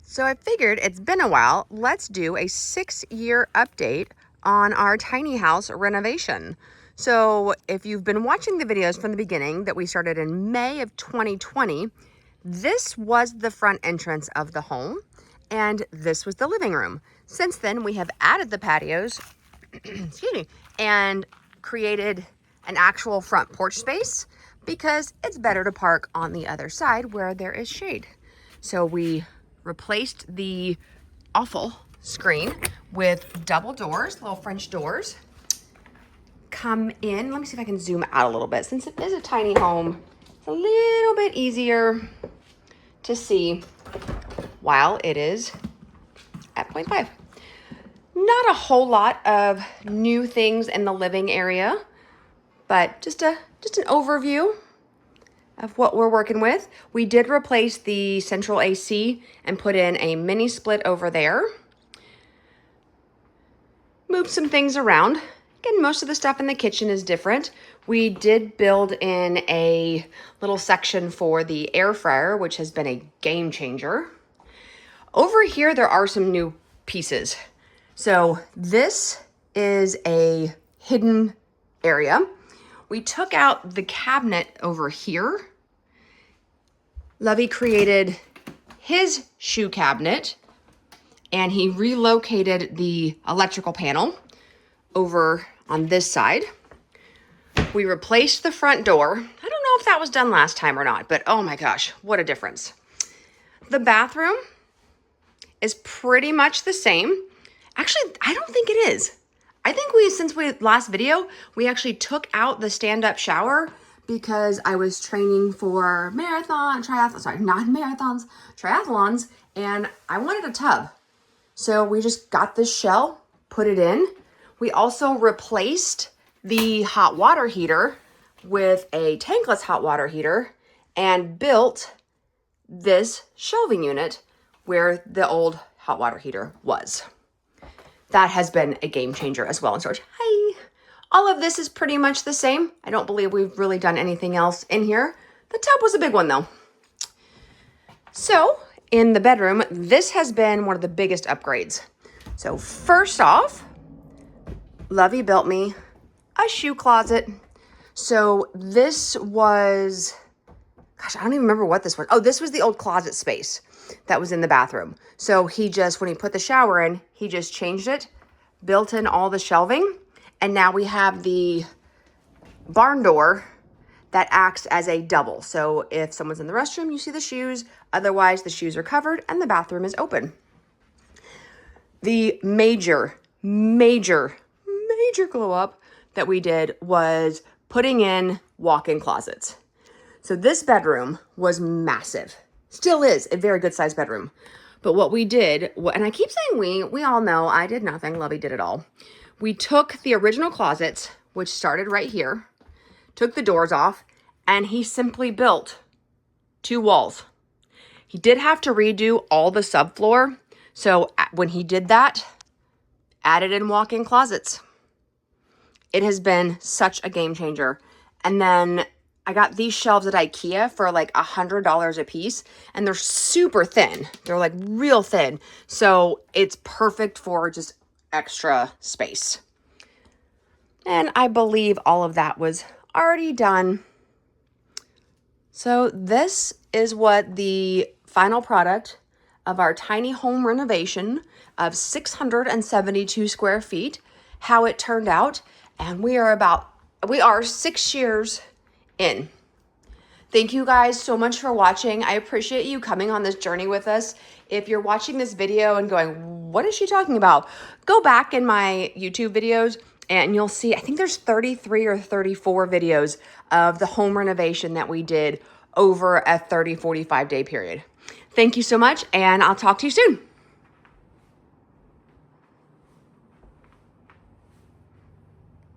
So I figured it's been a while. Let's do a 6-year update on our tiny house renovation. So if you've been watching the videos from the beginning that we started in May of 2020, this was the front entrance of the home and this was the living room. Since then, we have added the patios, excuse me, and created an actual front porch space because it's better to park on the other side where there is shade. So we replaced the awful screen with double doors, little French doors. Come in, let me see if I can zoom out a little bit. Since it is a tiny home, it's a little bit easier to see while it is at 0.5. Not a whole lot of new things in the living area, but just an overview of what we're working with. We did replace the central AC and put in a mini split over there. Moved some things around. Again, most of the stuff in the kitchen is different. We did build in a little section for the air fryer, which has been a game changer. Over here, there are some new pieces. So this is a hidden area. We took out the cabinet over here. Lovey created his shoe cabinet and he relocated the electrical panel over on this side. We replaced the front door. I don't know if that was done last time or not, but oh my gosh, what a difference. The bathroom is pretty much the same. Actually, I don't think it is. I think since last video, we actually took out the stand-up shower because I was training for triathlons, and I wanted a tub. So we just got this shell, put it in. We also replaced the hot water heater with a tankless hot water heater and built this shelving unit where the old hot water heater was. That has been a game changer as well in storage. Hi. All of this is pretty much the same. I don't believe we've really done anything else in here. The tub was a big one though. So in the bedroom, this has been one of the biggest upgrades. So first off, Lovey built me a shoe closet. So this was, gosh, I don't even remember what this was. Oh, this was the old closet space that was in the bathroom. So when he put the shower in, he just changed it, built in all the shelving, and now we have the barn door that acts as a double. So if someone's in the restroom, you see the shoes. Otherwise, the shoes are covered and the bathroom is open. The major glow up that we did was putting in walk-in closets. So this bedroom was massive. Still is a very good sized bedroom. But what we did, and I keep saying we all know I did nothing, Lovey did it all. We took the original closets, which started right here, took the doors off, and he simply built 2 walls. He did have to redo all the subfloor. So when he did that, added in walk-in closets. It has been such a game changer. And then I got these shelves at IKEA for like $100 a piece, and they're super thin. They're like real thin. So it's perfect for just extra space. And I believe all of that was already done. So this is what the final product of our tiny home renovation of 672 square feet, how it turned out. And we are 6 years in. Thank you guys so much for watching. I appreciate you coming on this journey with us. If you're watching this video and going, what is she talking about? Go back in my YouTube videos and you'll see, I think there's 33 or 34 videos of the home renovation that we did over a 30, 45 day period. Thank you so much, and I'll talk to you soon.